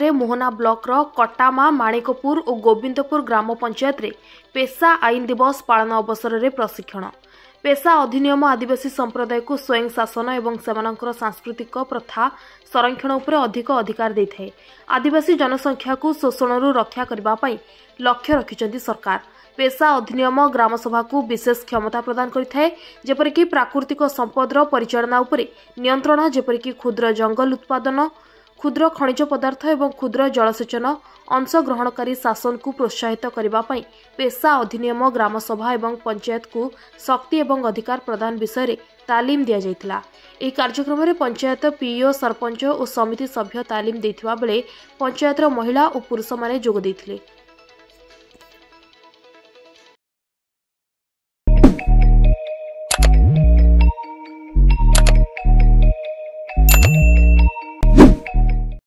जिले मोहना ब्लॉक कटामा माणिकपुर और गोविंदपुर ग्राम पंचायत रे पेशा आईन दिवस पालन अवसर में प्रशिक्षण पेशा अधिनियम आदिवासी संप्रदाय को स्वयं शासन एवं सेमानंकर सांस्कृतिक प्रथा संरक्षण उपर अधिक अधिकार देता है। आदिवासी जनसंख्या को शोषण रक्षा करने लक्ष्य रखिंट सरकार। पेशा अधिनियम ग्राम सभा को विशेष क्षमता प्रदान करथाय, जेपरिक प्राकृतिक संपदर परिचालना उपरे नियंत्रण, जेपरिक क्षुद्र जंगल उत्पादन, क्षुद्र खनिज पदार्थ एवं क्षुद्र जलसेचन अंशग्रहणकारी शासन को प्रोत्साहित करने पेशा अधिनियम ग्राम सभा एवं पंचायत को शक्ति एवं अधिकार प्रदान विषय तालीम दि जाइथिला। ଏହି କାର୍ଯ୍ୟକ୍ରମରେ पंचायत पीओ सरपंच और समिति सभ्य तालीम देथिबा बेले पंचायतर महिला और पुरुष माने जोग देथिले।